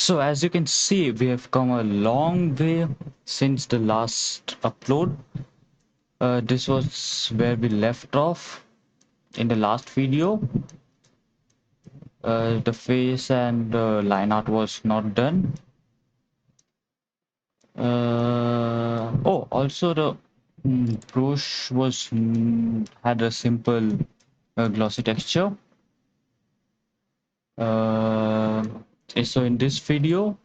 So as you can see, we have come a long way since the last upload. This was where we left off in the last video. The face and line art was not done. Also the brush was had a simple glossy texture. Uh, so in this video,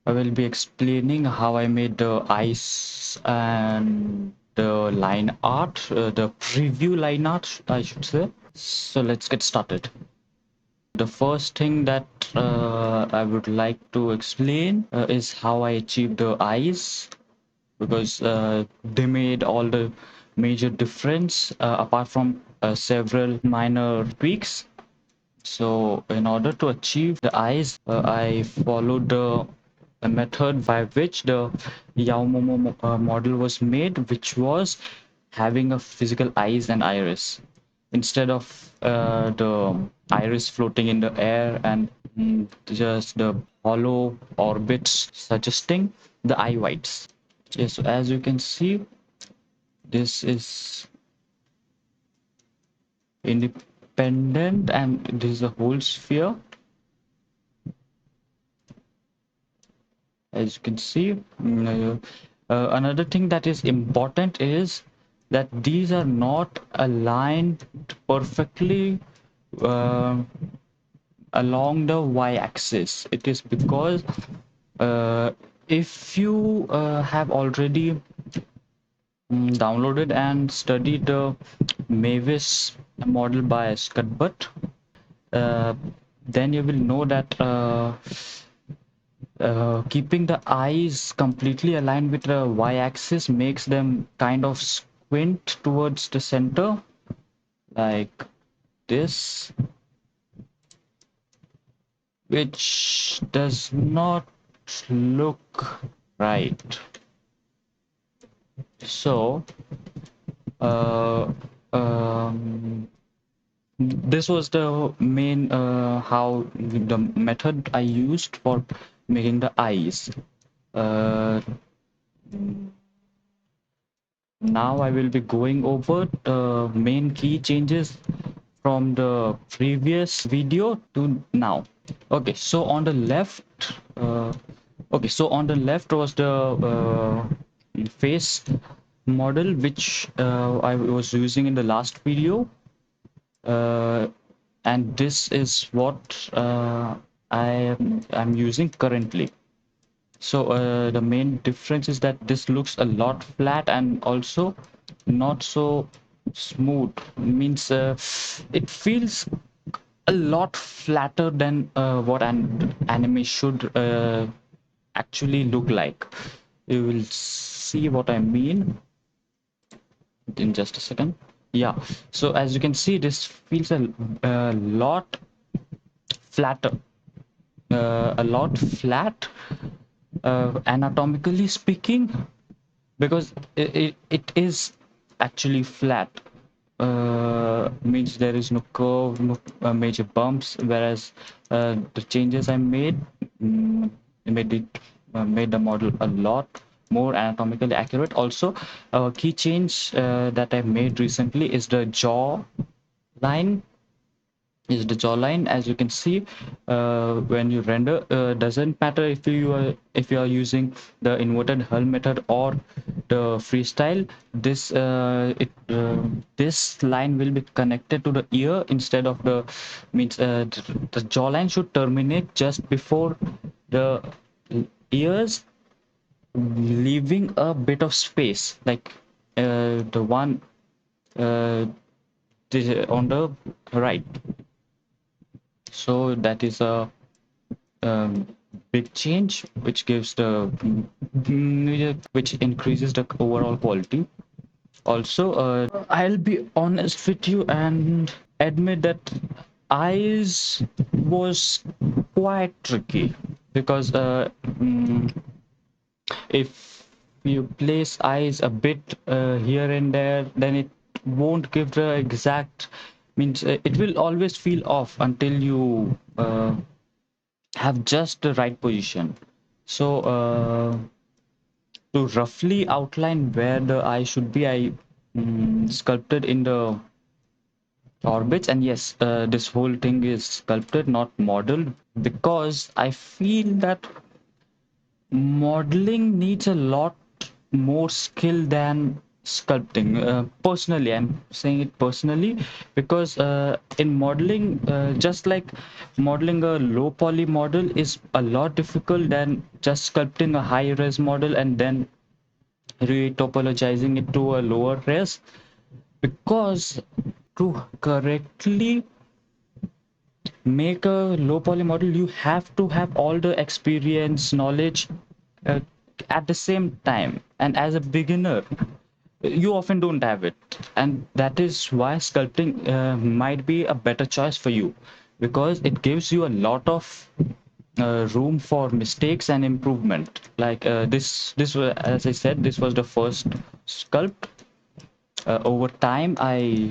I will be explaining how I made the eyes and the line art, the preview line art, I should say. So let's get started. The first thing that I would like to explain is how I achieved the eyes, because they made all the major difference apart from several minor tweaks. So in order to achieve the eyes, I followed a method by which the Yaomomo model was made, which was having a physical eyes and iris instead of the iris floating in the air and just the hollow orbits suggesting the eye whites. Yes, so as you can see, this is independent and this is a whole sphere. As you can see, another thing that is important is that these are not aligned perfectly uh, along the y-axis. It is because uh, if you have already downloaded and studied the Mavis model by Scudbutt, uh, then you will know that keeping the eyes completely aligned with the y-axis makes them kind of squint towards the center like this, which does not look right. So uh, um, this was the main how the method I used for making the eyes. uh, Now I will be going over the main key changes from the previous video to now. Okay, so on the left, was the face model which I was using in the last video, and this is what I'm using currently. So the main difference is that this looks a lot flat and also not so smooth. Means it feels a lot flatter than what an anime should actually look like. You will see what I mean in just a second. Yeah. So as you can see, this feels a lot flatter, a lot flat, anatomically speaking, because it is actually flat. Means there is no curve, no major bumps, whereas the changes I made made it made the model a lot more anatomically accurate. Also, a key change that I made recently is the jaw line. Is the jawline. As you can see, when you render, doesn't matter if you are using the inverted hull method or the freestyle. This line will be connected to the ear instead of the means the jawline should terminate just before the ears, leaving a bit of space like the one uh, on the right. So that is a big change, which gives the which increases the overall quality. Also, I'll be honest with you and admit that eyes was quite tricky, because if you place eyes a bit here and there, then it won't give the exact, means it will always feel off until you have just the right position. So to roughly outline where the eye should be, I sculpted in the orbits. And yes, this whole thing is sculpted, not modeled, because I feel that modeling needs a lot more skill than sculpting. Personally, I'm saying it personally, because in modeling, just like modeling a low poly model is a lot difficult than just sculpting a high res model and then retopologizing it to a lower res. Because to correctly make a low poly model, you have to have all the experience, knowledge uh, at the same time. And as a beginner, you often don't have it. And that is why sculpting might be a better choice for you, because it gives you a lot of room for mistakes and improvement. Like this was, as I said, this was the first sculpt. Over time, I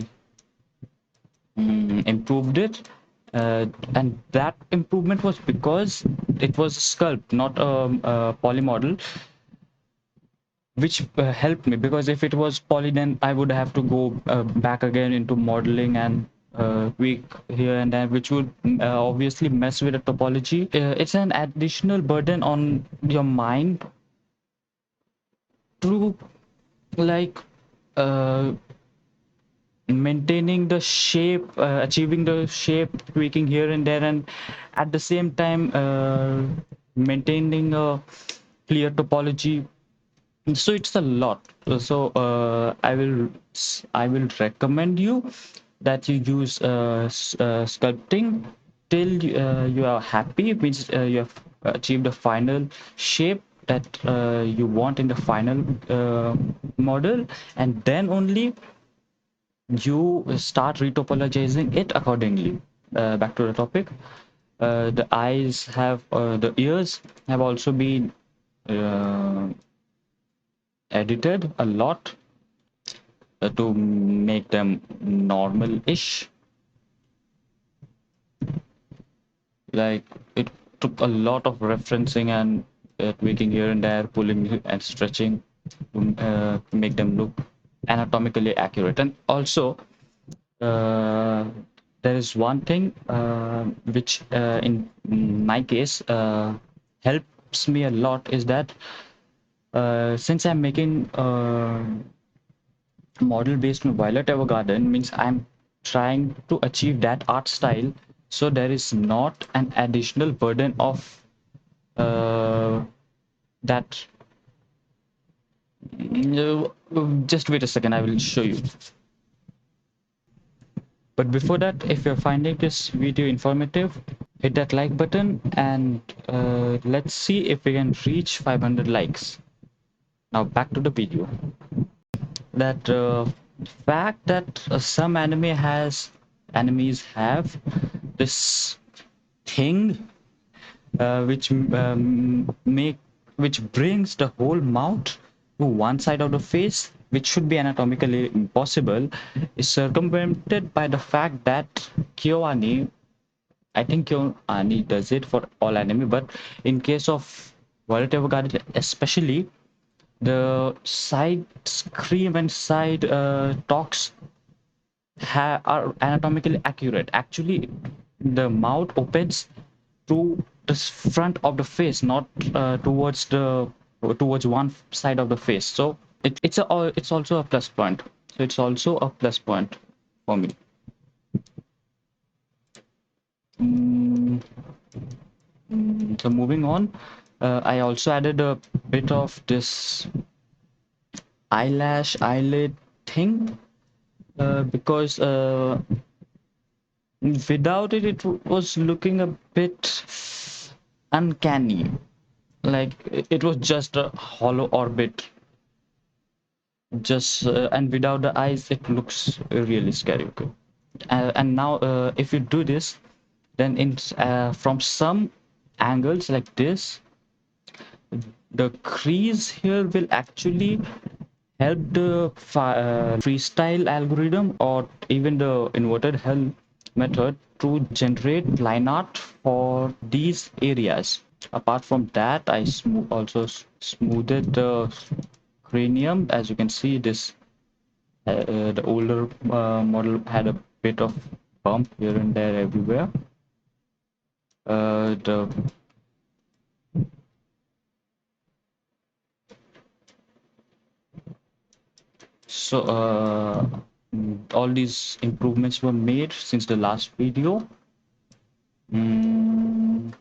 improved it, and that improvement was because it was a sculpt, not a poly model, which helped me. Because if it was poly, then I would have to go back again into modeling and tweak here and there, which would obviously mess with the topology. It's an additional burden on your mind to, like, uh, maintaining the shape, achieving the shape, tweaking here and there, and at the same time maintaining a clear topology. So it's a lot. So I will recommend you that you use sculpting till you are happy, means you have achieved the final shape that you want in the final model, and then only you start retopologizing it accordingly. Back to the topic. The eyes have, the ears have also been uh, edited a lot to make them normal-ish. Like, it took a lot of referencing and tweaking here and there, pulling and stretching to make them look anatomically accurate. And also, uh, there is one thing which, in my case, helps me a lot, is that since I'm making model based on Violet Evergarden, means I'm trying to achieve that art style, so there is not an additional burden of that. Just wait a second, I will show you. But before that, if you're finding this video informative, hit that like button, and let's see if we can reach 500 likes. Now back to the video. That fact that some animes have this thing which make which brings the whole mouth to one side of the face, which should be anatomically impossible, is circumvented by the fact that Kyoani, I think Kyoani does it for all anime, but in case of Violet Evergarden especially, the side scream and side talks are anatomically accurate. Actually, the mouth opens to the front of the face, not towards one side of the face. So it's also a plus point. So it's also a plus point for me. Mm, so moving on, I also added a bit of this eyelid thing, because without it, it was looking a bit uncanny. Like it was just a hollow orbit, just and without the eyes, it looks really scary. Okay, and now if you do this, then in from some angles like this, the crease here will actually help the freestyle algorithm, or even the inverted hell method to generate line art for these areas. Apart from that, I also smoothed the cranium. As you can see, this the older model had a bit of bump here and there everywhere. The so all these improvements were made since the last video. Mm,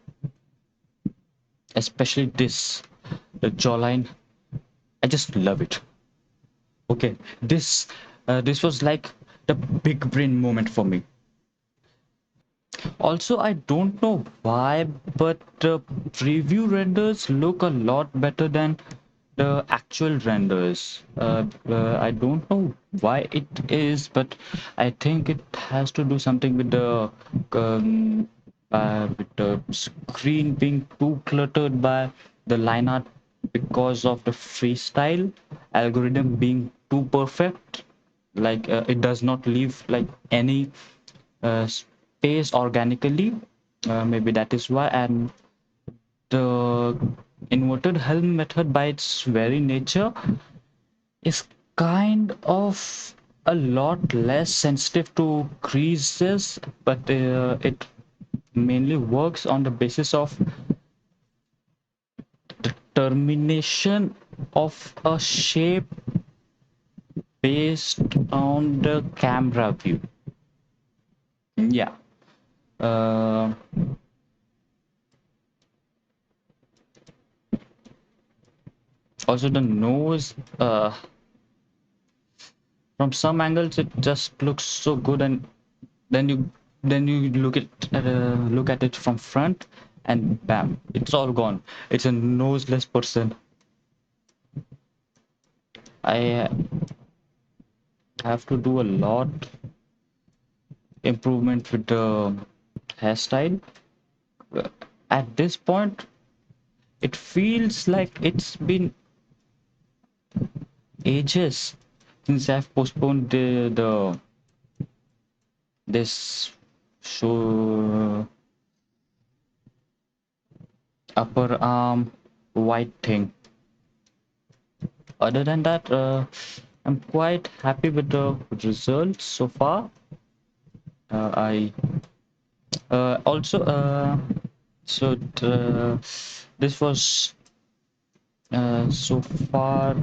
especially this, the jawline. I just love it. Okay, this was like the big brain moment for me. Also, I don't know why, but the preview renders look a lot better than the actual renders. I don't know why it is, but I think it has to do something with the screen being too cluttered by the line art because of the freestyle algorithm being too perfect. Like it does not leave like any space organically. Maybe that is why. And the inverted helm method by its very nature is kind of a lot less sensitive to creases, but it mainly works on the basis of determination of a shape based on the camera view. Yeah. Uh, Also, the nose. From some angles, it just looks so good, and then you look at it from front, and bam, it's all gone. It's a noseless person. I have to do a lot improvement with the hairstyle. At this point, it feels like it's been ages since I've postponed the this show upper arm white thing. Other than that, I'm quite happy with the results so far. I also so the, this was so far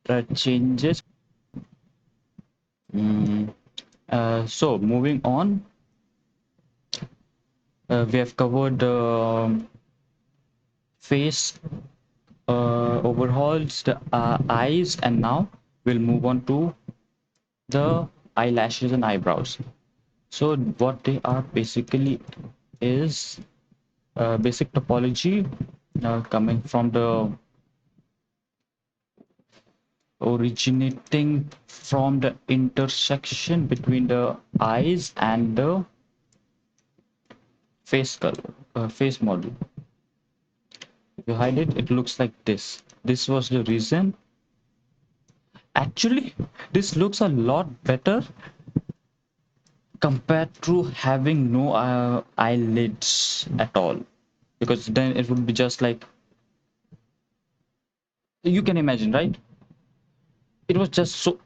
the changes. Mm, so moving on, we have covered the face overhauls, the eyes, and now we'll move on to the eyelashes and eyebrows. So what they are basically is basic topology coming from the originating from the intersection between the eyes and the face color, face model. If you hide it, it looks like this. This was the reason. Actually, this looks a lot better compared to having no eyelids at all, because then it would be just like, you can imagine, right? It was just so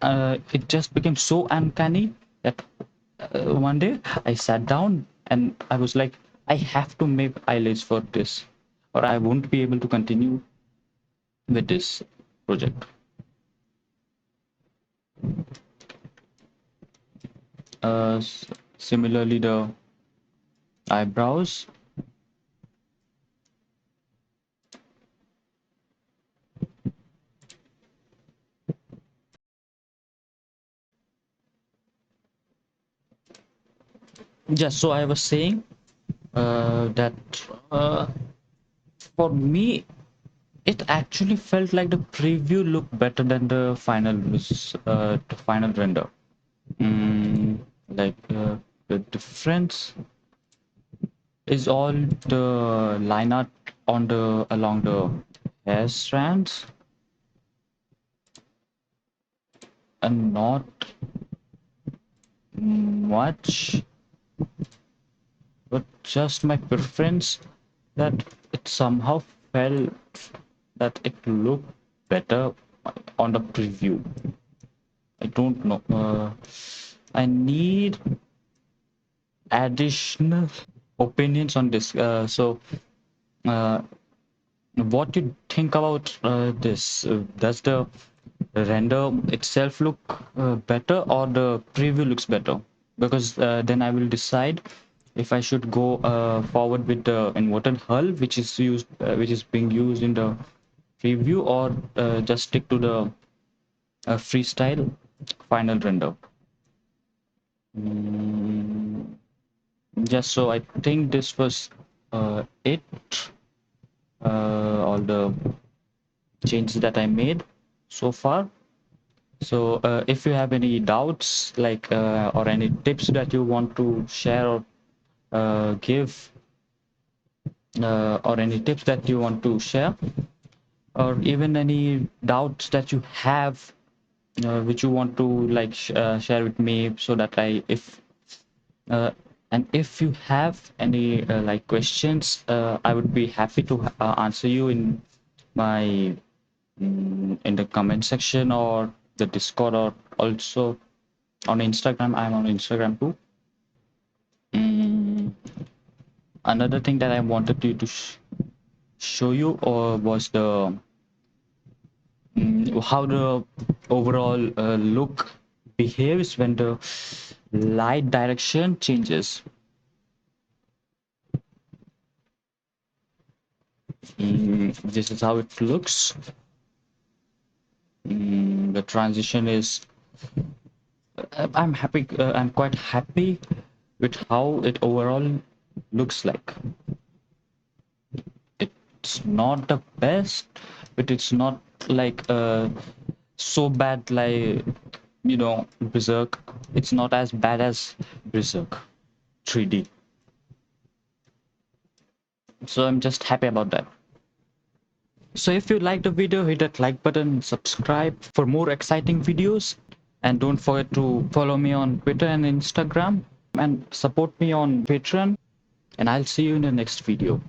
it just became so uncanny that one day I sat down and I was like, I have to make eyelids for this, or I won't be able to continue with this project. Similarly, the eyebrows. Yes, so I was saying that uh, for me, it actually felt like the preview looked better than the final render. Mm, like the difference is all the line art on the along the hair strands and not much, but just my preference that it somehow felt that it looked better on the preview. I don't know. I need additional opinions on this. Uh, what do you think about this? Does the render itself look better or the preview looks better? Because then I will decide if I should go forward with the inverted hull, which is being used in the preview, or just stick to the freestyle final render. Mm, Just so I think this was it. All the changes that I made so far. So if you have any doubts, like or any tips that you want to share or give, or any tips that you want to share, or even any doubts that you have, which you want to like share with me, so that uh, if you have any like questions, I would be happy to answer you in my in the comment section or the Discord, or also on Instagram. I'm on Instagram too. Mm, Another thing that I wanted to show you was the how the overall look behaves when the light direction changes. This is how it looks. The transition is I'm happy. I'm quite happy with how it overall looks like. It's not the best, but it's not like so bad like Berserk. It's not as bad as Berserk 3D. So I'm just happy about that. So if you liked the video, hit that like button, subscribe for more exciting videos, and don't forget to follow me on Twitter and Instagram, and support me on Patreon, and I'll see you in the next video.